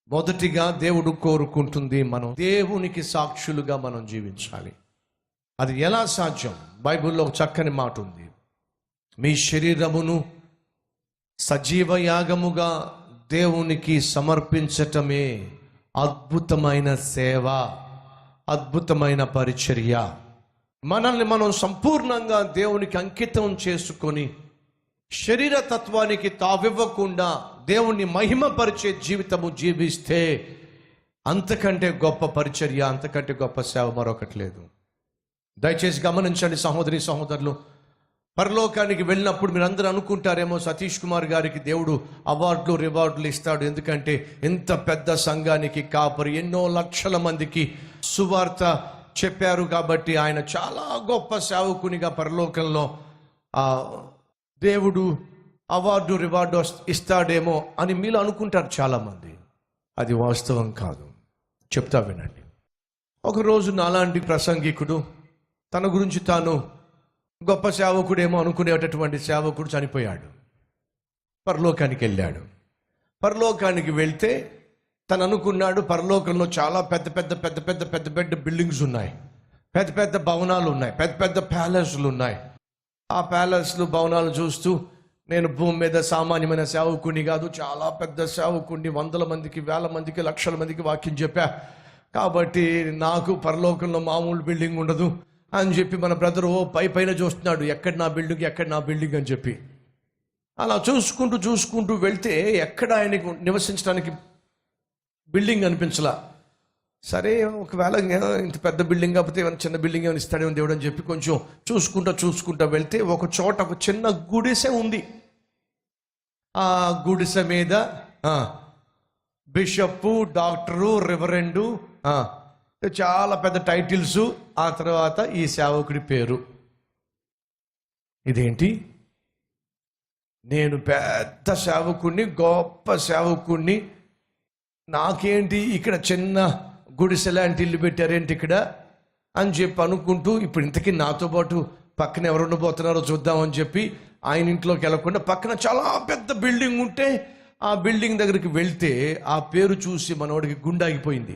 మొదటిగా దేవుడు కోరుకుంటుంది మనం దేవునికి సాక్షులుగా మనం జీవించాలి. అది ఎలా సాధ్యం? బైబిల్లో ఒక చక్కని మాట ఉంది. మీ శరీరమును సజీవ యాగముగా దేవునికి సమర్పించటమే అద్భుతమైన సేవ, అద్భుతమైన పరిచర్య. మనల్ని మనం సంపూర్ణంగా దేవునికి అంకితం చేసుకొని శరీర తత్వానికి తావివ్వకుండా దేవుణ్ణి మహిమపరిచే జీవితము జీవిస్తే అంతకంటే గొప్ప పరిచర్య, అంతకంటే గొప్ప సేవ మరొకటి లేదు. దయచేసి గమనించండి సహోదరి సహోదరులు. పరలోకానికి వెళ్ళినప్పుడు మీరు అందరూ అనుకుంటారేమో సతీష్ కుమార్ గారికి దేవుడు అవార్డులు రివార్డులు ఇస్తాడు, ఎందుకంటే ఇంత పెద్ద సంఘానికి కాపరి, ఎన్నో లక్షల మందికి సువార్త చెప్పారు కాబట్టి ఆయన చాలా గొప్ప సేవకునిగా పరలోకంలో దేవుడు అవార్డు రివార్డు ఇస్తాడేమో అని మీరు అనుకుంటారు చాలామంది. అది వాస్తవం కాదు. చెప్తా వినండి. ఒకరోజు నాలాంటి ప్రసంగికుడు తన గురించి తాను గొప్ప సేవకుడేమో అనుకునేటటువంటి సేవకుడు చనిపోయాడు, పరలోకానికి వెళ్ళాడు. పరలోకానికి వెళ్తే తను అనుకున్నాడు పరలోకంలో చాలా పెద్ద పెద్ద పెద్ద పెద్ద పెద్ద పెద్ద బిల్డింగ్స్ ఉన్నాయి, పెద్ద పెద్ద భవనాలు ఉన్నాయి, పెద్ద పెద్ద ప్యాలెస్లు ఉన్నాయి. ఆ ప్యాలెస్లు భవనాలు చూస్తూ నేను భూమి మీద సామాన్యమైన సేవకుని కాదు, చాలా పెద్ద సేవకుని, వందల మందికి, వేల మందికి, లక్షల మందికి వాక్యం చెప్పా, కాబట్టి నాకు పరలోకంలో మామూలు బిల్డింగ్ ఉండదు అని చెప్పి మన బ్రదర్ పైన చూస్తున్నాడు, ఎక్కడ నా బిల్డింగ్, ఎక్కడ నా బిల్డింగ్ అని చెప్పి. అలా చూసుకుంటూ చూసుకుంటూ వెళ్తే ఎక్కడ ఆయనకు నివసించడానికి బిల్డింగ్ అనిపించలా. సరే ఒకవేళ ఇంత పెద్ద బిల్డింగ్ కాకపోతే ఏమైనా చిన్న బిల్డింగ్ ఏమైనా ఇస్తాడేమో దేవుడు అని చెప్పి కొంచెం చూసుకుంటూ వెళ్తే ఒక చోట ఒక చిన్న గుడిసె ఉంది. ఆ గుడిసె మీద బిషప్పు, డాక్టరు, రెవరెండు, చాలా పెద్ద టైటిల్స్, ఆ తర్వాత ఈ సేవకుడి పేరు. ఇదేంటి, నేను పెద్ద సేవకుడిని, గొప్ప సేవకుడిని, నాకేంటి ఇక్కడ చిన్న గుడిసె లాంటి ఇల్లు పెట్టారేంటి ఇక్కడ అని చెప్పి అనుకుంటూ, ఇప్పుడు ఇంతకీ నాతో పాటు పక్కన ఎవరు ఉండబోతున్నారో చూద్దామని చెప్పి ఆయన ఇంట్లోకి వెళ్ళకుండా పక్కన చాలా పెద్ద బిల్డింగ్ ఉంటే ఆ బిల్డింగ్ దగ్గరికి వెళ్తే ఆ పేరు చూసి మనోడికి గుండాగిపోయింది.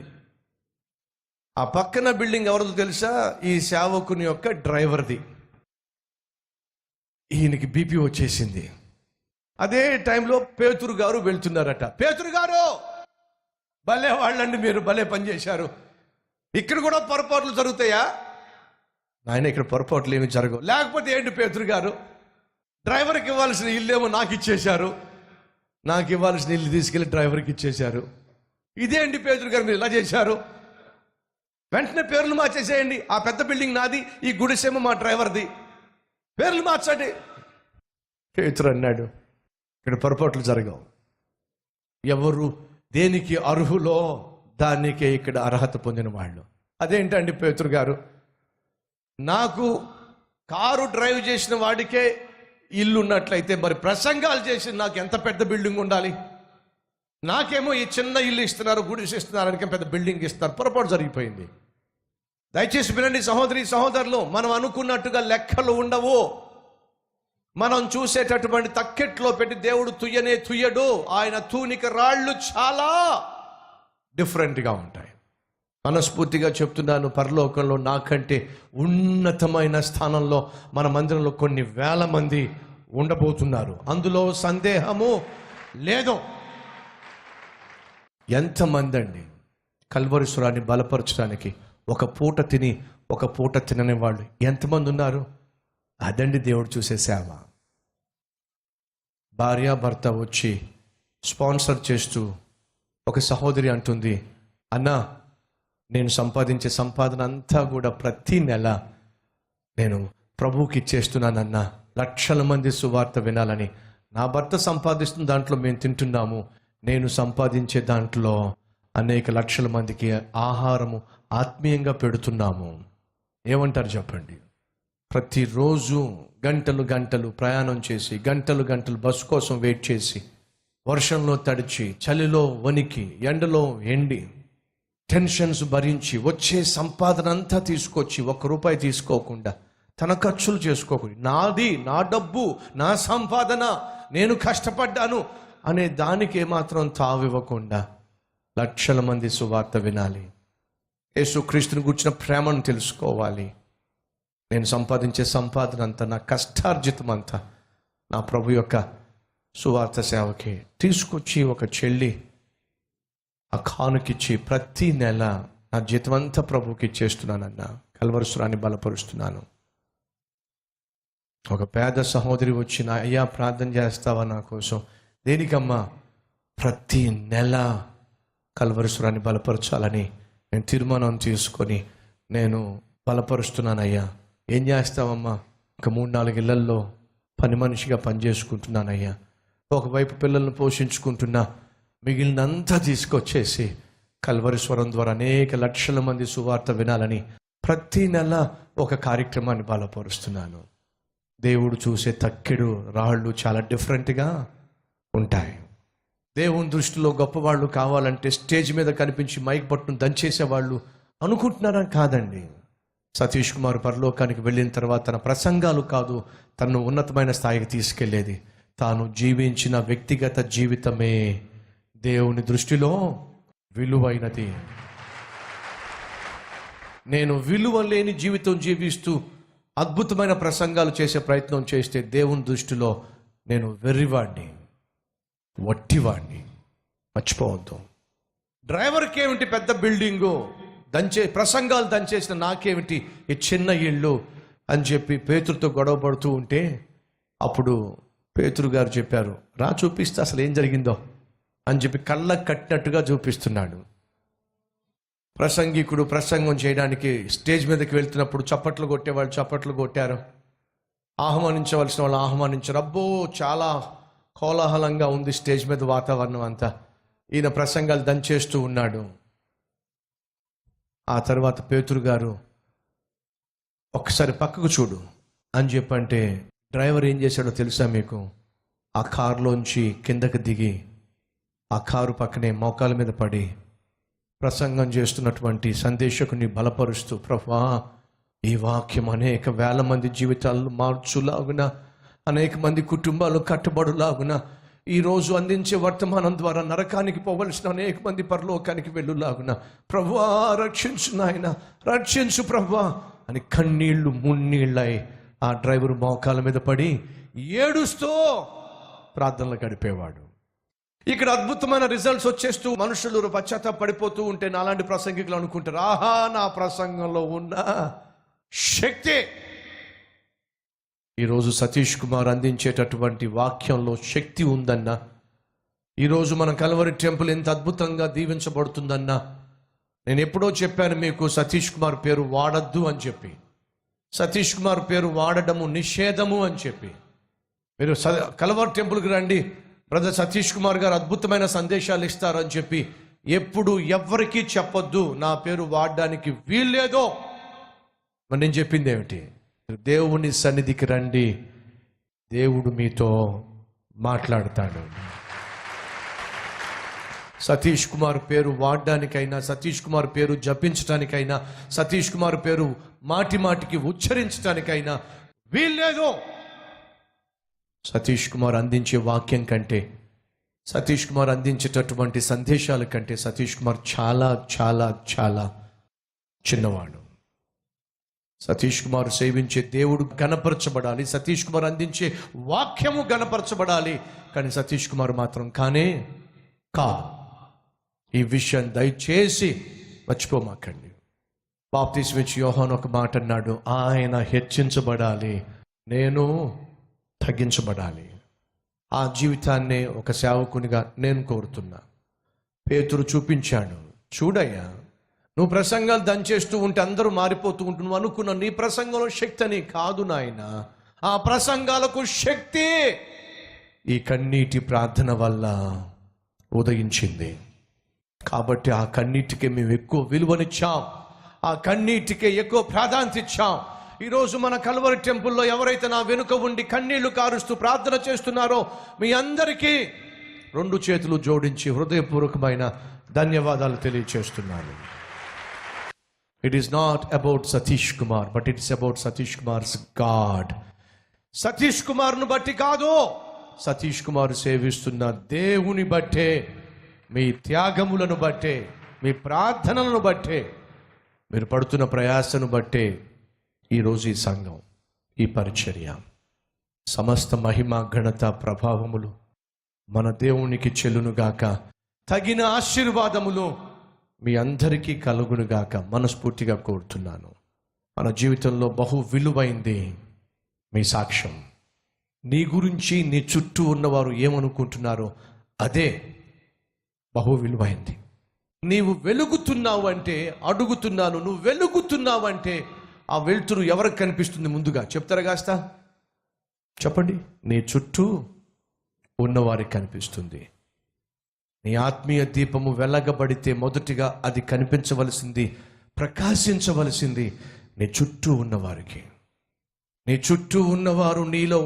ఆ పక్కన బిల్డింగ్ ఎవరిదో తెలుసా? ఈ సేవకుని యొక్క డ్రైవర్ది. ఈయనకి బీపీ వచ్చేసింది. అదే టైంలో పేతురు గారు వెళ్తున్నారట. పేతురు గారు, భలే వాళ్ళండి, మీరు భలే పనిచేశారు, ఇక్కడ కూడా పొరపాట్లు జరుగుతాయా? ఆయన ఇక్కడ పొరపాట్లు ఏమి జరగవు. లేకపోతే ఏంటి పేతురు గారు, డ్రైవర్కి ఇవ్వాల్సిన ఇల్లేమో నాకు ఇచ్చేశారు, నాకు ఇవ్వాల్సిన ఇల్లు తీసుకెళ్ళి డ్రైవర్కి ఇచ్చేశారు. ఇదేంటి పేతురు గారు మీరు ఇలా చేశారు? వెంటనే పేర్లు మార్చేసేయండి, ఆ పెద్ద బిల్డింగ్ నాది, ఈ గుడిసేమో మా డ్రైవర్ది, పేర్లు మార్చండి. పేతురు అన్నాడు, ఇక్కడ పొరపాట్లు జరగవు, ఎవరు దేనికి అర్హులో దానికే ఇక్కడ అర్హత పొందిన వాళ్ళు. అదేంటండి పేతురు గారు, నాకు కారు డ్రైవ్ చేసిన వాడికే ఇల్లు ఉన్నట్లయితే మరి ప్రసంగాలు చేసి నాకు ఎంత పెద్ద బిల్డింగ్ ఉండాలి? నాకేమో ఈ చిన్న ఇల్లు ఇస్తున్నారు, గుడిసి ఇస్తున్నారు, అని పెద్ద బిల్డింగ్ ఇస్తారు. పొరపాటు జరిగిపోయింది. దయచేసి వినండి సహోదరి సహోదరులు, మనం అనుకున్నట్టుగా లెక్కలు ఉండవు. మనం చూసేటటువంటి తక్కెట్లో పెట్టి దేవుడు తుయ్యనే తుయ్యడు. ఆయన తూనిక రాళ్ళు చాలా డిఫరెంట్గా ఉంటాయి. మనస్ఫూర్తిగా చెప్తున్నాను, పరలోకంలో నాకంటే ఉన్నతమైన స్థానంలో మన మందిరంలో కొన్ని వేల మంది ఉండబోతున్నారు, అందులో సందేహము లేదు. ఎంతమంది అండి కల్వరిశ్వరాన్ని బలపరచడానికి ఒక పూట తిని ఒక పూట తినని వాళ్ళు ఎంతమంది ఉన్నారు? అదండి దేవుడు చూసే సేవ. భార్య భర్త వచ్చి స్పాన్సర్ చేస్తూ ఒక సహోదరి అంటుంది, అన్నా నేను సంపాదించే సంపాదన అంతా కూడా ప్రతి నెల నేను ప్రభువుకి ఇచ్చేస్తున్నానన్నా, లక్షల మంది సువార్త వినాలని. నా భర్త సంపాదిస్తున్న దాంట్లో మేము తింటున్నాము, నేను సంపాదించే దాంట్లో అనేక లక్షల మందికి ఆహారము ఆత్మీయంగా పెడుతున్నాము. ఏమంటారు చెప్పండి? ప్రతిరోజు గంటలు గంటలు ప్రయాణం చేసి, గంటలు గంటలు బస్సు కోసం వెయిట్ చేసి, వర్షంలో తడిచి, చలిలో వణికి, ఎండలో ఎండి, టెన్షన్స్ భరించి వచ్చే సంపాదన అంతా తీసుకొచ్చి ₹1 తీసుకోకుండా, తన ఖర్చులు చేసుకోకుండా, నాది, నా డబ్బు, నా సంపాదన, నేను కష్టపడ్డాను అనే దానికి ఏమాత్రం తావివ్వకుండా లక్షల మంది సువార్త వినాలి. యేసుక్రీస్తుని గురించిన ప్రేమను తెలుసుకోవాలి. నేను సంపాదించే సంపాదన అంతా, నా కష్టార్జితం అంతా నా ప్రభు యొక్క సువార్త సేవకి తీసుకొచ్చి ఒక చెల్లి ఆ కానుకిచ్చి ప్రతి నెల నా జీతం అంతా ప్రభుకి ఇచ్చేస్తున్నానన్న. కల్వరసురాన్ని బలపరుస్తున్నాను. ఒక పేద సహోదరి వచ్చి, నా అయ్యా ప్రార్థన చేస్తావా నా కోసం? దేనికమ్మా? ప్రతి నెల కల్వరసురాన్ని బలపరచాలని నేను తీర్మానం తీసుకొని నేను బలపరుస్తున్నానయ్యా. ఏం చేస్తావమ్మా? ఒక 3-4 ఇళ్లల్లో పని మనిషిగా పనిచేసుకుంటున్నానయ్యా. ఒకవైపు పిల్లలను పోషించుకుంటున్నా, మిగిలినంతా తీసుకొచ్చేసి కల్వరీశ్వరం ద్వారా అనేక లక్షల మంది సువార్త వినాలని ప్రతి నెల ఒక కార్యక్రమాన్ని బలపరుస్తున్నాను. దేవుడు చూసే తక్కెడు రాళ్ళు చాలా డిఫరెంట్గా ఉంటాయి. దేవుని దృష్టిలో గొప్పవాళ్ళు కావాలంటే స్టేజ్ మీద కనిపించి మైక్ పట్టును దంచేసేవాళ్ళు అనుకుంటున్నారా? కాదండి. సతీష్ కుమార్ పరలోకానికి వెళ్ళిన తర్వాత తన ప్రసంగాలు కాదు తనను ఉన్నతమైన స్థాయికి తీసుకెళ్లేది, తాను జీవించిన వ్యక్తిగత జీవితమే దేవుని దృష్టిలో విలువైనది. నేను విలువ లేని జీవితం జీవిస్తూ అద్భుతమైన ప్రసంగాలు చేసే ప్రయత్నం చేస్తే దేవుని దృష్టిలో నేను వెర్రివాడిని, వట్టివాడిని. మర్చిపోవద్దు. డ్రైవర్కి ఏమిటి పెద్ద బిల్డింగు, ప్రసంగాలు దంచేసిన నాకేమిటి ఈ చిన్న ఇళ్ళు అని చెప్పి పేతురుతో గొడవ పడుతూ ఉంటే అప్పుడు పేతురు గారు చెప్పారు, రా చూపిస్తే అసలు ఏం జరిగిందో అని చెప్పి కళ్ళకు కట్టినట్టుగా చూపిస్తున్నాడు. ప్రసంగికుడు ప్రసంగం చేయడానికి స్టేజ్ మీదకి వెళ్తున్నప్పుడు చప్పట్లు కొట్టేవాళ్ళు చప్పట్లు కొట్టారు, ఆహ్వానించవలసిన వాళ్ళు ఆహ్వానించారు. అబ్బో చాలా కోలాహలంగా ఉంది స్టేజ్ మీద వాతావరణం అంతా. ఈయన ప్రసంగాలు దంచేస్తూ ఉన్నాడు. ఆ తర్వాత పేతురు గారు ఒక్కసారి పక్కకు చూడు అని చెప్పంటే డ్రైవర్ ఏం చేశాడో తెలుసా మీకు? ఆ కారులోంచి కిందకి దిగి ఆ కారు పక్కనే మోకాల మీద పడి ప్రసంగం చేస్తున్నటువంటి సందేశకుని బలపరుస్తూ, ప్రభువా ఈ వాక్యం అనేక వేల మంది జీవితాలను మార్చులాగున, అనేక మంది కుటుంబాలు కట్టుబడులాగున, ఈరోజు అందించే వర్తమానం ద్వారా నరకానికి పోవలసిన అనేక మంది పరలోకానికి వెళ్ళులాగున, ప్రభువా రక్షించు నాయన, రక్షించు ప్రభువా అని కన్నీళ్లు మున్నీళ్ళై ఆ డ్రైవర్ మోకాల మీద పడి ఏడుస్తూ ప్రార్థనలు గడిపేవాడు. ఇక్కడ అద్భుతమైన రిజల్ట్స్ వచ్చేస్తూ మనుషులు పశ్చాత్తాపడిపోతూ ఉంటే నాలాంటి ప్రసంగికులు అనుకుంటారు, ఆహా నా ప్రసంగంలో ఉన్న శక్తి. ఈరోజు సతీష్ కుమార్ అందించేటటువంటి వాక్యంలో శక్తి ఉందన్నా, ఈరోజు మన కల్వరి టెంపుల్ ఎంత అద్భుతంగా దీవించబడుతుందన్నా, నేను ఎప్పుడో చెప్పాను మీకు సతీష్ కుమార్ పేరు వాడద్దు అని చెప్పి, సతీష్ కుమార్ పేరు వాడడము నిషేధము అని చెప్పి. మీరు కల్వరి టెంపుల్కి రండి, బ్రదర్ సతీష్ కుమార్ గారు అద్భుతమైన సందేశాలు ఇస్తారు అని చెప్పి ఎప్పుడు ఎవ్వరికీ చెప్పొద్దు, నా పేరు వాడడానికి వీల్లేదో. మరి నేను చెప్పింది ఏమిటి? దేవుని సన్నిధికి రండి, దేవుడు మీతో మాట్లాడతాడు. సతీష్ కుమార్ పేరు వాడడానికైనా, సతీష్ కుమార్ పేరు జపించడానికైనా, సతీష్ కుమార్ పేరు మాటి మాటికి ఉచ్చరించడానికైనా వీల్లేదు. సతీష్ కుమార్ అందించే వాక్యం కంటే, సతీష్ కుమార్ అందించేటటువంటి సందేశాల కంటే సతీష్ కుమార్ చాలా చాలా చాలా చిన్నవాడు. సతీష్ కుమార్ సేవించే దేవుడు గణపరచబడాలి, సతీష్ కుమార్ అందించే వాక్యము గణపరచబడాలి, కానీ సతీష్ కుమార్ మాత్రం కానే కాదు. ఈ విషయం దయచేసి మర్చిపోమాకండి. బాప్తిస్మం ఇచ్చి యోహాను ఒక మాట అన్నాడు, ఆయన హెచ్చించబడాలి, నేను తగ్గించబడాలి. ఆ జీవితాన్నే ఒక సేవకునిగా నేను కోరుతున్నా. పేతురు చూపించాడు, చూడయ్యా నువ్వు ప్రసంగాలు దంచేస్తూ ఉంటే అందరూ మారిపోతూ ఉంటే నువ్వు అనుకున్న నీ ప్రసంగంలో శక్తి అని కాదు నాయన, ఆ ప్రసంగాలకు శక్తి ఈ కన్నీటి ప్రార్థన వల్ల ఉదయించింది. కాబట్టి ఆ కన్నీటికే మేము ఎక్కువ విలువనిచ్చాం, ఆ కన్నీటికే ఎక్కువ ప్రాధాన్యత ఇచ్చాం. ఈరోజు మన కల్వరి టెంపుల్లో ఎవరైతే నా వెనుక ఉండి కన్నీళ్లు కారుస్తూ ప్రార్థన చేస్తున్నారో మీ అందరికీ 2 చేతులు జోడించి హృదయపూర్వకమైన ధన్యవాదాలు తెలియచేస్తున్నాను. It is not about Satish Kumar, but it is about Satish Kumar's God. Satish కుమార్ను బట్టి కాదు, సతీష్ కుమార్ సేవిస్తున్న దేవుని బట్టే మీ త్యాగములను బట్టే, మీ ప్రార్థనలను బట్టే, మీరు పడుతున్న ప్రయాసను బట్టే ఈరోజు ఈ సంఘం, ఈ పరిచర్య, సమస్త మహిమ ఘనత ప్రభావములు మన దేవునికి చెల్లునుగాక. తగిన ఆశీర్వాదములు మీ అందరికీ కలుగునుగాక మనస్ఫూర్తిగా కోరుతున్నాను. మన జీవితంలో బహు విలువైంది మీ సాక్ష్యం. నీ గురించి నీ చుట్టూ ఉన్నవారు ఏమనుకుంటున్నారో అదే బహు విలువైంది. నీవు వెలుగుతున్నావు అంటే, అడుగుతున్నాను, నువ్వు వెలుగుతున్నావు అంటే ఆ వెలుతురు ఎవరికి కనిపిస్తుంది? ముందుగా చెప్తారా కాస్త చెప్పండి. నీ చుట్టూ ఉన్నవారికి కనిపిస్తుంది. నీ ఆత్మీయ దీపము వెలగబడితే మొదటిగా అది కనిపించవలసింది, ప్రకాశించవలసింది నీ చుట్టూ ఉన్నవారికి. నీ చుట్టూ ఉన్నవారు నీలో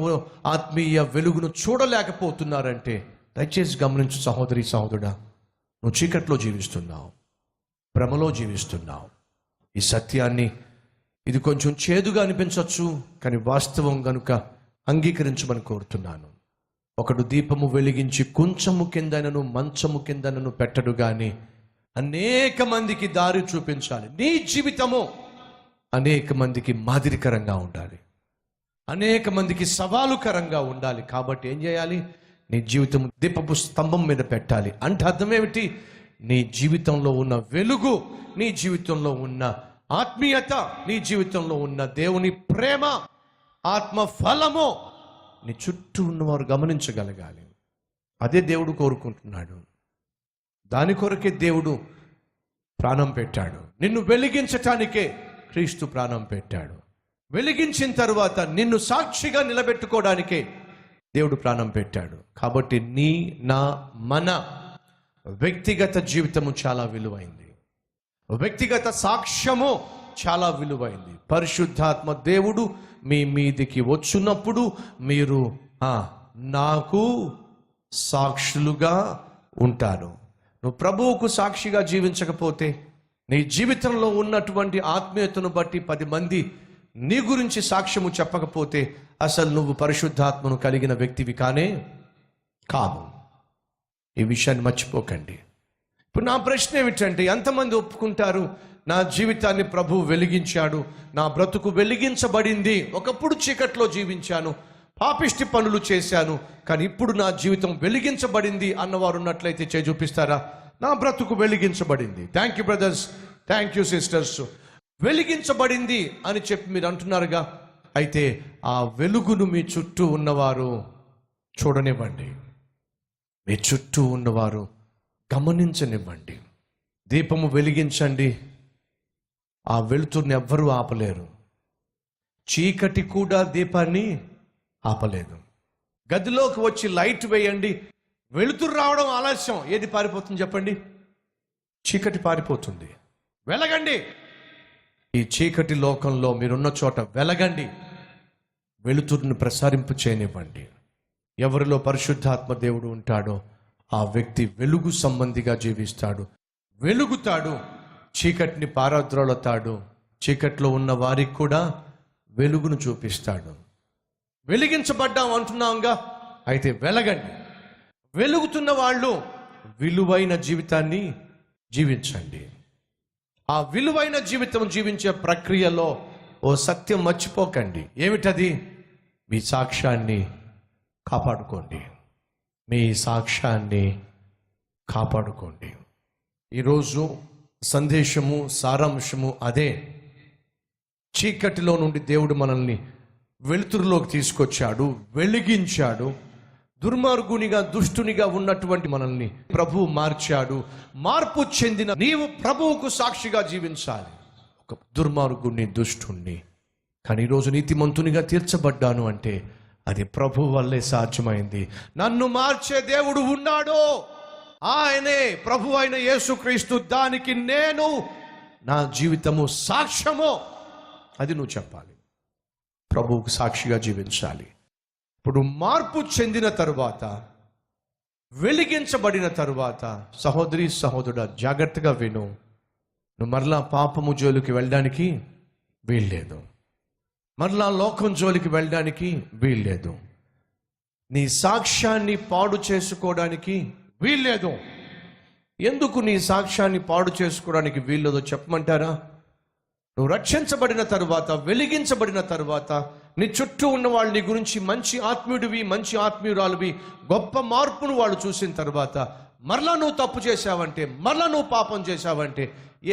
ఆత్మీయ వెలుగును చూడలేకపోతున్నారంటే దయచేసి గమనించు సహోదరి సహోదరుడా, నువ్వు చీకట్లో జీవిస్తున్నావు, భ్రమలో జీవిస్తున్నావు. ఈ సత్యాన్ని, ఇది కొంచెం చేదుగా అనిపించవచ్చు, కానీ వాస్తవం కనుక అంగీకరించమని కోరుతున్నాను. ఒకడు దీపము వెలిగించి కొంచెము కిందనను మంచము కిందనను పెట్టడు కానీ అనేక మందికి దారి చూపించాలి. నీ జీవితము అనేక మందికి మాదిరికరంగా ఉండాలి, అనేక మందికి సవాలుకరంగా ఉండాలి. కాబట్టి ఏం చేయాలి? నీ జీవితం దీపపు స్తంభం మీద పెట్టాలి. అంటే అర్థం ఏమిటి? నీ జీవితంలో ఉన్న వెలుగు, నీ జీవితంలో ఉన్న ఆత్మీయత, నీ జీవితంలో ఉన్న దేవుని ప్రేమ, ఆత్మ ఫలము నీ చుట్టూ ఉన్నవారు గమనించగలగాలి. అదే దేవుడు కోరుకుంటున్నాడు. దాని కొరకే దేవుడు ప్రాణం పెట్టాడు. నిన్ను వెలిగించటానికే క్రీస్తు ప్రాణం పెట్టాడు. వెలిగించిన తర్వాత నిన్ను సాక్షిగా నిలబెట్టుకోవడానికే దేవుడు ప్రాణం పెట్టాడు. కాబట్టి నీ, నా, మన వ్యక్తిగత జీవితము చాలా విలువైంది. వ్యక్తిగత సాక్ష్యము చాలా విలువైంది. పరిశుద్ధాత్మ దేవుడు మీ మీదికి వచ్చున్నప్పుడు మీరు నాకు సాక్షులుగా ఉంటారు. నువ్వు ప్రభువుకు సాక్షిగా జీవించకపోతే, నీ జీవితంలో ఉన్నటువంటి ఆత్మీయతను బట్టి 10 మంది నీ గురించి సాక్ష్యము చెప్పకపోతే అసలు నువ్వు పరిశుద్ధాత్మను కలిగిన వ్యక్తివి కానే కావు. ఈ విషయాన్ని మర్చిపోకండి. ఇప్పుడు నా ప్రశ్న ఏమిటంటే, ఎంతమంది ఒప్పుకుంటారు నా జీవితాన్ని ప్రభువు వెలిగించాడు, నా బ్రతుకు వెలిగించబడింది, ఒకప్పుడు చీకట్లో జీవించాను, పాపిష్టి పనులు చేశాను, కానీ ఇప్పుడు నా జీవితం వెలిగించబడింది అన్నవారు ఉన్నట్లయితే చేయి చూపిస్తారా? నా బ్రతుకు వెలిగించబడింది. Thank you brothers, thank you sisters. వెలిగించబడింది అని చెప్పి మీరు అంటున్నారుగా, అయితే ఆ వెలుగును మీ చుట్టూ ఉన్నవారు చూడనివ్వండి, మీ చుట్టూ ఉన్నవారు గమనించనివ్వండి. దీపము వెలిగించండి, ఆ వెలుతురుని ఎవ్వరూ ఆపలేరు. చీకటి కూడా దీపాన్ని ఆపలేదు. గదిలోకి వచ్చి లైట్ వేయండి, వెలుతురు రావడం ఆలస్యం, ఏది పారిపోతుంది చెప్పండి? చీకటి పారిపోతుంది. వెలగండి, ఈ చీకటి లోకంలో మీరున్న చోట వెలగండి, వెలుతురుని ప్రసారింపు చేయనివ్వండి. ఎవరిలో పరిశుద్ధాత్మ దేవుడు ఉంటాడో ఆ వ్యక్తి వెలుగు సంబంధిగా జీవిస్తాడు, వెలుగుతాడు, చీకటిని పారద్రోలతాడు, చీకట్లో ఉన్న వారికి కూడా వెలుగును చూపిస్తాడు. వెలిగించబడ్డాం అంటున్నాంగా, అయితే వెలగండి. వెలుగుతున్న వాళ్ళు విలువైన జీవితాన్ని జీవించండి. ఆ విలువైన జీవితం జీవించే ప్రక్రియలో ఓ సత్యం మర్చిపోకండి. ఏమిటది? మీ సాక్ష్యాన్ని కాపాడుకోండి, మీ సాక్ష్యాన్ని కాపాడుకోండి. ఈరోజు సందేశము, సారాంశము అదే. చీకటిలో నుండి దేవుడు మనల్ని వెలుతురులోకి తీసుకొచ్చాడు, వెలిగించాడు. దుర్మార్గునిగా, దుష్టునిగా ఉన్నటువంటి మనల్ని ప్రభువు మార్చాడు. మార్పు చెందిన నీవు ప్రభువుకు సాక్షిగా జీవించాలి. ఒక దుర్మార్గుణ్ణి, దుష్టుణ్ణి, కానీ ఈరోజు నీతిమంతునిగా తీర్చబడ్డాను అంటే అది ప్రభువు వల్లే సాధ్యమైంది. నన్ను మార్చే దేవుడు ఉన్నాడు, ఆయనే ప్రభు అయిన యేసుక్రీస్తు. దానికి నేను, నా జీవితము సాక్ష్యము. అది నువ్వు చెప్పాలి, ప్రభువుకు సాక్షిగా జీవించాలి. ఇప్పుడు మార్పు చెందిన తరువాత, వెలిగించబడిన తరువాత, సహోదరి సహోదరుడా జాగ్రత్తగా విను. నువ్వు మరలా పాపము జోలికి వెళ్ళడానికి వీల్లేదు, మరలా లోకం జోలికి వెళ్ళడానికి వీల్లేదు, నీ సాక్ష్యాన్ని పాడు చేసుకోవడానికి వీల్లేదు. ఎందుకు నీ సాక్ష్యాన్ని పాడు చేసుకోవడానికి వీల్లేదో చెప్పమంటారా? నువ్వు రక్షించబడిన తరువాత, వెలిగించబడిన తరువాత నీ చుట్టూ ఉన్న వాళ్ళు నీ గురించి మంచి ఆత్మీయుడివి, మంచి ఆత్మీయురాలువి, గొప్ప మార్పును వాళ్ళు చూసిన తర్వాత మరలా నువ్వు తప్పు చేశావంటే, మరలా నువ్వు పాపం చేశావంటే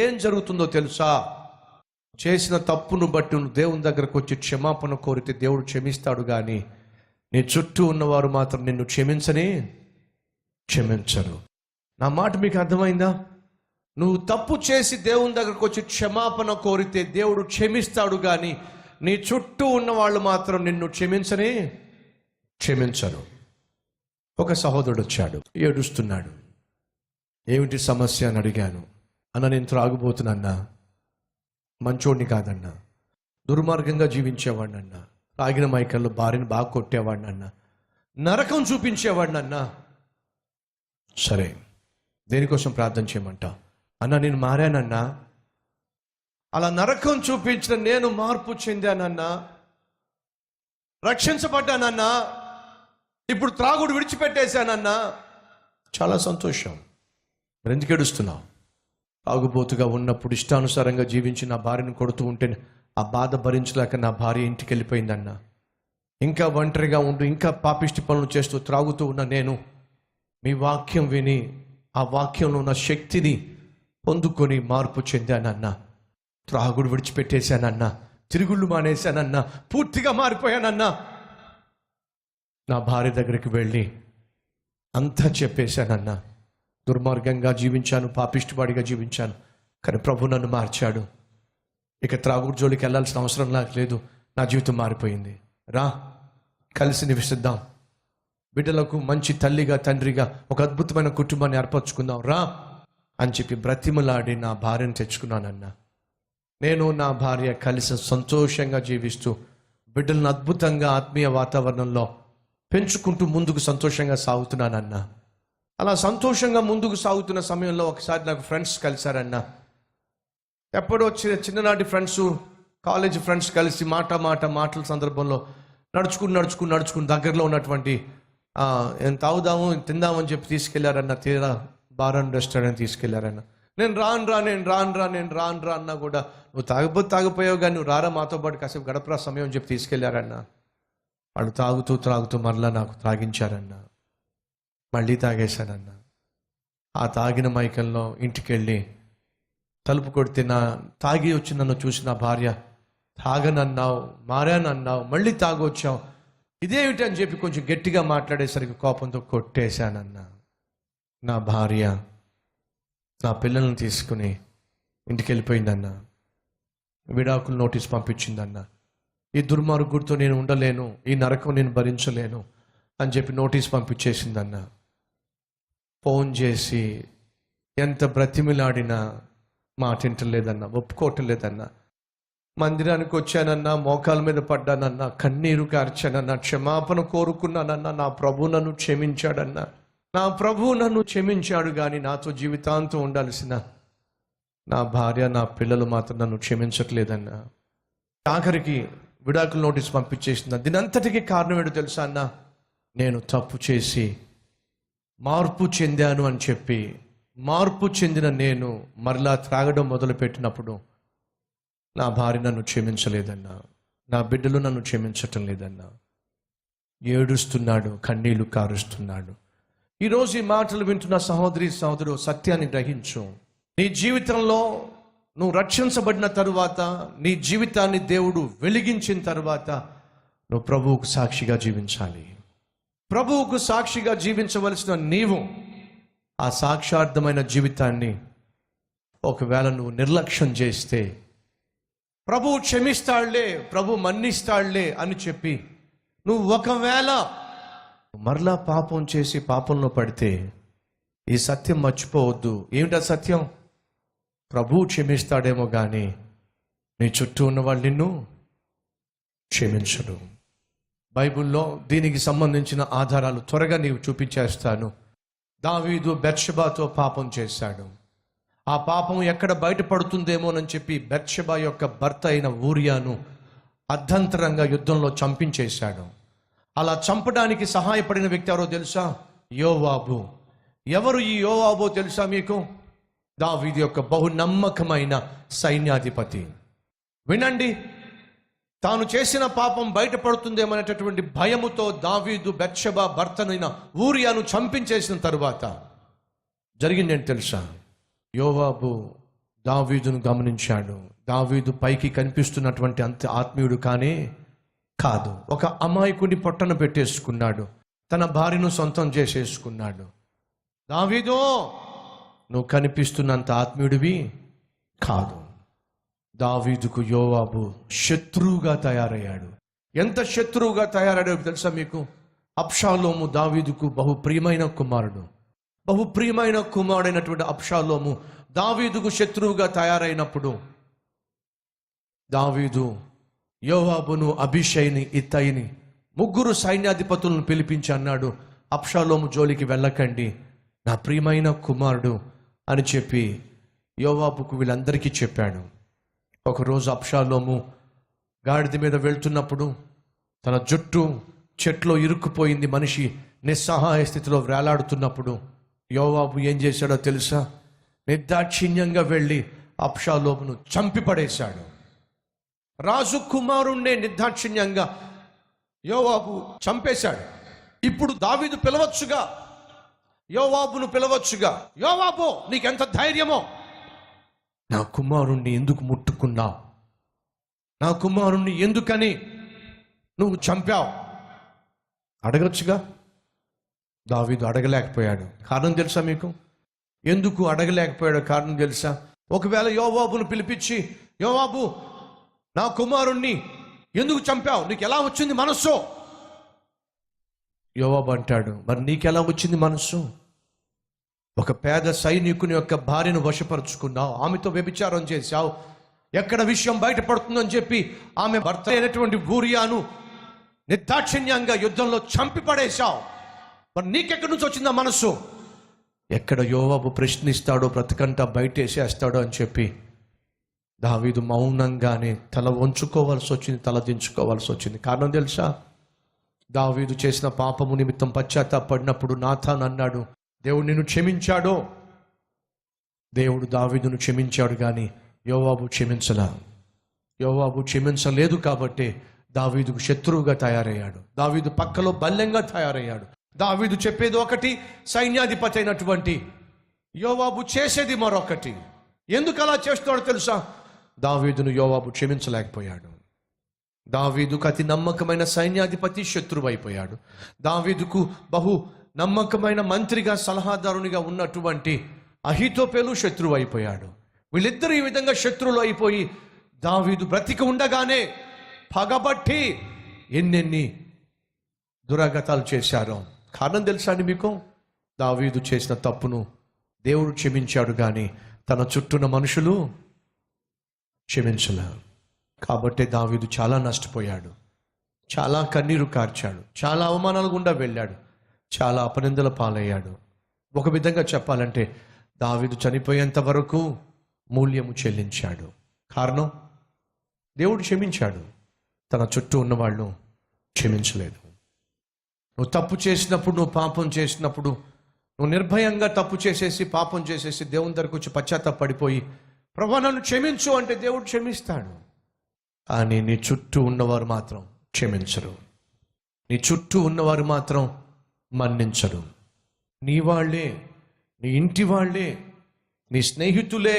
ఏం జరుగుతుందో తెలుసా? చేసిన తప్పును బట్టి నువ్వు దేవుని దగ్గరకు వచ్చి క్షమాపణ కోరితే దేవుడు క్షమిస్తాడు, కానీ నీ చుట్టూ ఉన్నవారు మాత్రం నిన్ను క్షమించరు. నా మాట మీకు అర్థమైందా? నువ్వు తప్పు చేసి దేవుని దగ్గరకు వచ్చి క్షమాపణ కోరితే దేవుడు క్షమిస్తాడు, కానీ నీ చుట్టూ ఉన్న వాళ్ళు మాత్రం నిన్ను క్షమించరు. ఒక సహోదరుడు వచ్చాడు, ఏడుస్తున్నాడు. ఏమిటి సమస్య అని అడిగాను. అన్న, నేను త్రాగుబోతున్నా, మంచోడిని కాదన్నా, దుర్మార్గంగా జీవించేవాడినన్నా, తాగిన మైకల్లో భార్యను బాగా కొట్టేవాడినన్నా, నరకం చూపించేవాడినన్నా. సరే, దేనికోసం ప్రార్థన చేయమంటా? అన్నా, నేను మారానన్నా, అలా నరకం చూపించిన నేను మార్పు చెందానన్నా, రక్షించబడ్డానన్నా, ఇప్పుడు త్రాగుడు విడిచిపెట్టేశానన్నా. చాలా సంతోషం. మరి ఎందుకు ఏడుస్తున్నావు? తాగుబోతుగా ఉన్నప్పుడు ఇష్టానుసారంగా జీవించి నా భార్యను కొడుతూ ఉంటే ఆ బాధ భరించలేక నా భార్య ఇంటికి వెళ్ళిపోయిందన్నా. ఇంకా ఒంటరిగా ఉంటూ, ఇంకా పాపిష్టి పనులు చేస్తూ త్రాగుతూ ఉన్న నేను మీ వాక్యం విని ఆ వాక్యంలో ఉన్న శక్తిని పొందుకొని మార్పు చెందానన్నా, త్రాగుడు విడిచిపెట్టేశానన్నా, తిరుగుళ్ళు మానేశానన్నా, పూర్తిగా మారిపోయానన్నా. నా భార్య దగ్గరికి వెళ్ళి అంతా చెప్పేశానన్నా. దుర్మార్గంగా జీవించాను, పాపిష్టివాడిగా జీవించాను, కానీ ప్రభు నన్ను మార్చాడు. ఇక త్రాగుడు జోలికి వెళ్ళాల్సిన అవసరం నాకు లేదు. నా జీవితం మారిపోయింది. రా, కలిసి నివసిద్దాం, బిడ్డలకు మంచి తల్లిగా, తండ్రిగా ఒక అద్భుతమైన కుటుంబాన్ని ఏర్పరచుకుందాం రా అని చెప్పి బ్రతిమలాడి నా భార్యను తెచ్చుకున్నానన్నా. నేను నా భార్య కలిసి సంతోషంగా జీవిస్తూ బిడ్డలను అద్భుతంగా ఆత్మీయ వాతావరణంలో పెంచుకుంటూ ముందుకు సంతోషంగా సాగుతున్నానన్నా. అలా సంతోషంగా ముందుకు సాగుతున్న సమయంలో ఒకసారి నాకు ఫ్రెండ్స్ కలిశారన్నా. ఎప్పుడో చిన్ననాటి ఫ్రెండ్స్, కాలేజ్ ఫ్రెండ్స్ కలిసి మాటల సందర్భంలో నడుచుకుని దగ్గరలో ఉన్నటువంటి ఏం తాగుదాము, తిందామని చెప్పి తీసుకెళ్లారన్న. తీరా బార్ అండ్ రెస్టారెంట్ తీసుకెళ్లారన్న. నేను రాను రా అన్నా కూడా, నువ్వు తాగిపోయావు కానీ నువ్వు రారా మాతో పాటు కాసేపు గడపరా సమయం అని చెప్పి తీసుకెళ్లారన్న. వాళ్ళు త్రాగుతూ మరలా నాకు తాగించారన్న. మళ్ళీ తాగేశానన్న. ఆ తాగిన మైకంలో ఇంటికి వెళ్ళి తలుపు కొడితే తాగి వచ్చి నన్ను చూసి నా భార్య, తాగనన్నావు, మారానన్నావు, మళ్ళీ తాగొచ్చావు, ఇదేమిటి అని చెప్పి కొంచెం గట్టిగా మాట్లాడేసరికి కోపంతో కొట్టేశానన్నా. నా భార్య నా పిల్లల్ని తీసుకుని ఇంటికి వెళ్ళిపోయిందన్న. విడాకులు నోటీస్ పంపించిందన్న. ఈ దుర్మార్గుడితో నేను ఉండలేను, ఈ నరకం నేను భరించలేను అని చెప్పి నోటీస్ పంపించేసిందన్న. ఫోన్ చేసి ఎంత బ్రతిమిలాడినా మాట వింటలేదన్నా, ఒప్పుకోవటం లేదన్నా. మందిరానికి వచ్చానన్నా, మోకాల మీద పడ్డానన్నా, కన్నీరు కార్చానన్నా, క్షమాపణ కోరుకున్నానన్నా. నా ప్రభు నన్ను క్షమించాడన్నా. నా ప్రభు నన్ను క్షమించాడు, కానీ నాతో జీవితాంతం ఉండాల్సిన నా భార్య, నా పిల్లలు మాత్రం నన్ను క్షమించట్లేదన్నా. ఆఖరికి విడాకుల నోటీస్ పంపించేసిందా. దీనంతటికీ కారణం ఏంటో తెలుసా అన్న? నేను తప్పు చేసి మార్పు చెందాను అని చెప్పి, మార్పు చెందిన నేను మరలా త్రాగడం మొదలుపెట్టినప్పుడు నా భార్య నన్ను క్షమించలేదన్నా, నా బిడ్డలు నన్ను క్షమించటం లేదన్నా. ఏడుస్తున్నాడు, కన్నీళ్లు కారుస్తున్నాడు. ఈరోజు ఈ మాటలు వింటున్న సహోదరుడు, సత్యాన్ని గ్రహించు. నీ జీవితంలో నువ్వు రక్షించబడిన తరువాత, నీ జీవితాన్ని దేవుడు వెలిగించిన తరువాత నువ్వు ప్రభువుకు సాక్షిగా జీవించాలి. ప్రభువుకు సాక్షిగా జీవించవలసిన నీవు ఆ సాక్షార్థమైన జీవితాన్ని ఒకవేళ నువ్వు నిర్లక్ష్యం చేస్తే, ప్రభువు క్షమిస్తాడులే, ప్రభు మన్నిస్తాడులే అని చెప్పి నువ్వు ఒకవేళ మరలా పాపం చేసి పాపంలో పడితే, ఈ సత్యం మర్చిపోవద్దు. ఏమిటా సత్యం? ప్రభువు క్షమిస్తాడేమో కానీ నీ చుట్టూ ఉన్న వాళ్ళు నిన్ను క్షమించడు. బైబిల్లో దీనికి సంబంధించిన ఆధారాలు త్వరగా నీవు చూపించేస్తాను. దావీదు బెత్షెబాతో పాపం చేశాడు. ఆ పాపం ఎక్కడ బయటపడుతుందేమోనని చెప్పి బెత్షెబా యొక్క భర్త అయిన ఊరియాను అర్ధంతరంగా యుద్ధంలో చంపించేశాడు. అలా చంపడానికి సహాయపడిన వ్యక్తి ఎవరో తెలుసా? యోవాబు. ఎవరు ఈ యోవాబో తెలుసా మీకు? దావీదు యొక్క బహు నమ్మకమైన సైన్యాధిపతి. వినండి, తాను చేసిన పాపం బయటపడుతుందేమనేటటువంటి భయముతో దావీదు బెత్షెబా భర్తనైన ఊరియాను చంపించేసిన తరువాత జరిగింది ఏంటి తెలుసా? యోవాబు దావీదును గమనించాడు. దావీదు పైకి కనిపిస్తున్నటువంటి అంత ఆత్మీయుడు కానే కాదు. ఒక అమాయకుడిని పొట్టన పెట్టేసుకున్నాడు, తన భార్యను సొంతం చేసేసుకున్నాడు. దావీదు, నువ్వు కనిపిస్తున్నంత ఆత్మీయుడివి కాదు. దావీదుకు యోవాబు శత్రువుగా తయారయ్యాడు. ఎంత శత్రువుగా తయారయ్యాడో తెలుసా మీకు? అబ్షాలోము దావీదుకు బహు ప్రియమైన కుమారుడు. బహు ప్రియమైన కుమారుడైనటువంటి అబ్షాలోము దావీదుకు శత్రువుగా తయారైనప్పుడు దావీదు యోవాబును, అబీషైని, ఇత్తయిని ముగ్గురు సైన్యాధిపతులను పిలిపించి అన్నాడు, అబ్షాలోము జోలికి వెళ్ళకండి, నా ప్రియమైన కుమారుడు అని చెప్పి యోవాబుకు వీళ్ళందరికీ చెప్పాడు. ఒకరోజు అబ్షాలోము గాడిద మీద వెళ్తున్నప్పుడు తన జుట్టు చెట్లో ఇరుక్కుపోయింది. మనిషి నిస్సహాయ స్థితిలో వేలాడుతున్నప్పుడు యోవాబు ఏం చేశాడో తెలుసా? నిర్దాక్షిణ్యంగా వెళ్ళి అబ్షాలోమును చంపి పడేశాడు. రాజు కుమారుణ్ణే నిర్దాక్షిణ్యంగా యోవాబు చంపేశాడు. ఇప్పుడు దావీదు పిలవచ్చుగా, యోవాబును పిలవచ్చుగా, యోవాబు నీకెంత ధైర్యమో, నా కుమారుణ్ణి ఎందుకు ముట్టుకున్నావు? నా కుమారుణ్ణి ఎందుకని నువ్వు చంపావు? అడగచ్చుగా. దావీదు అడగలేకపోయాడు. కారణం తెలుసా మీకు? ఎందుకు అడగలేకపోయాడో కారణం తెలుసా? ఒకవేళ యోవాబును పిలిపించి, యోవాబు నా కుమారుణ్ణి ఎందుకు చంపావు, నీకు ఎలా వచ్చింది మనస్సు? యోవాబు అంటాడు, మరి నీకెలా వచ్చింది మనస్సు? ఒక పేద సైనికుని యొక్క భార్యను వశపరుచుకున్నావు, ఆమెతో వ్యభిచారం చేశావు, ఎక్కడ విషయం బయటపడుతుందని చెప్పి ఆమె భర్త అయినటువంటి ఊరియాను నిర్దాక్షిణ్యంగా యుద్ధంలో చంపి పడేశావు. మరి నీకెక్కడి నుంచి వచ్చిందా మనస్సు? ఎక్కడ యోవాబు ప్రశ్నిస్తాడో బ్రతకంటా బయటేసేస్తాడో అని చెప్పి దావీదు మౌనంగానే తల వంచుకోవాల్సి వచ్చింది, తల దించుకోవాల్సి వచ్చింది. కారణం తెలుసా? దావీదు చేసిన పాపము నిమిత్తం పశ్చాత్తాపడినప్పుడు నాతాన్ అన్నాడు, దేవుడు నిన్ను క్షమించాడో? దేవుడు దావీదును క్షమించాడు, కానీ యోవాబు క్షమించలా. యోవాబు క్షమించలేదు కాబట్టి దావీదుకు శత్రువుగా తయారయ్యాడు. దావీదు పక్కలో బల్యంగా తయారయ్యాడు. దావీదు చెప్పేది ఒకటి, సైన్యాధిపతి అయినటువంటి యోవాబు చేసేది మరొకటి. ఎందుకు అలా చేస్తాడో తెలుసా? దావీదును యోవాబు క్షమించలేకపోయాడు. దావీదుకు అతి నమ్మకమైన సైన్యాధిపతి శత్రువు అయిపోయాడు. దావీదుకు బహు నమ్మకమైన మంత్రిగా, సలహాదారునిగా ఉన్నటువంటి అహీతోపెలు శత్రువు అయిపోయాడు. వీళ్ళిద్దరూ ఈ విధంగా శత్రువులు అయిపోయి దావీదు బ్రతికి ఉండగానే పగబట్టి ఎన్నెన్ని దురాగతాలు చేశారో. కారణం తెలుసా అండి మీకు? దావీదు చేసిన తప్పును దేవుడు క్షమించాడు, కానీ తన చుట్టూన్న మనుషులు క్షమించలేరు. కాబట్టి దావీదు చాలా నష్టపోయాడు, చాలా కన్నీరు కార్చాడు, చాలా అవమానాల గుండా వెళ్ళాడు, చాలా అపనిందల పాలయ్యాడు. ఒక విధంగా చెప్పాలంటే దావీదు చనిపోయేంత వరకు మూల్యము చెల్లించాడు. కారణం, దేవుడు క్షమించాడు, తన చుట్టూ ఉన్నవాళ్ళు క్షమించలేదు. నువ్వు తప్పు చేసినప్పుడు, నువ్వు పాపం చేసినప్పుడు, నువ్వు నిర్భయంగా తప్పు చేసేసి పాపం చేసేసి దేవుని దగ్గరకు వచ్చి పశ్చాత్తాపడిపోయి ప్రభువా నన్ను క్షమించు అంటే దేవుడు క్షమిస్తాడు. కానీ నీ చుట్టూ ఉన్నవారు మాత్రం క్షమించరు. నీ చుట్టూ ఉన్నవారు మాత్రం మన్నించరు. నీ వాళ్ళే, నీ ఇంటి వాళ్ళే, నీ స్నేహితులే,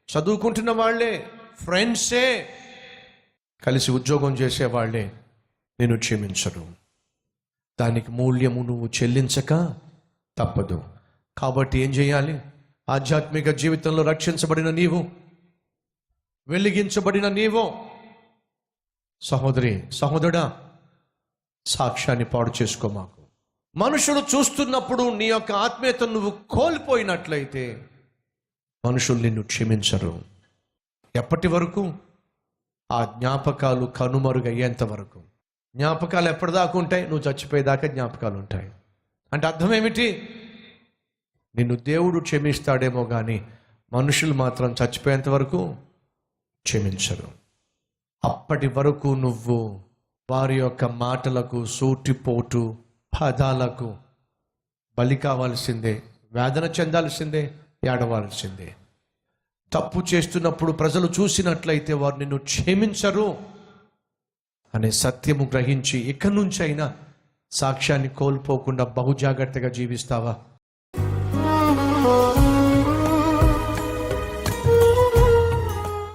చదువుకుంటున్న వాళ్ళే, ఫ్రెండ్సే, కలిసి ఉద్యోగం చేసేవాళ్ళే నేను క్షమించరు. దానికి మూల్యము నువ్వు చెల్లించక తప్పదు. కాబట్టి ఏం చేయాలి? ఆధ్యాత్మిక జీవితంలో రక్షించబడిన నీవు, వెలిగించబడిన నీవు, సహోదరి సహోదరుడా, సాక్ష్యాన్ని పాడు చేసుకో. మాకు మనుషులు చూస్తున్నప్పుడు నీ యొక్క ఆత్మీయతను నువ్వు కోల్పోయినట్లయితే మనుషులు నిన్ను క్షమించరు. ఎప్పటి వరకు? ఆ జ్ఞాపకాలు కనుమరుగయ్యేంత వరకు. జ్ఞాపకాలు ఎప్పటిదాకా ఉంటాయి? నువ్వు చచ్చిపోయేదాకా జ్ఞాపకాలు ఉంటాయి. అంటే అర్థం ఏమిటి? నిన్ను దేవుడు క్షమిస్తాడేమో కానీ మనుషులు మాత్రం చచ్చిపోయేంత వరకు క్షమించరు. అప్పటి వరకు నువ్వు వారి యొక్క మాటలకు, సూటిపోటు పదాలకు బలి కావాల్సిందే, వేదన చెందాల్సిందే, ఏడవాల్సిందే. తప్పు చేస్తున్నప్పుడు ప్రజలు చూసినట్లయితే వారు నిన్ను క్షమించరు అనే సత్యము గ్రహించి ఇక నుంచి అయినా సాక్ష్యాన్ని కోల్పోకుండా బహు జాగ్రత్తగా జీవిస్తావా?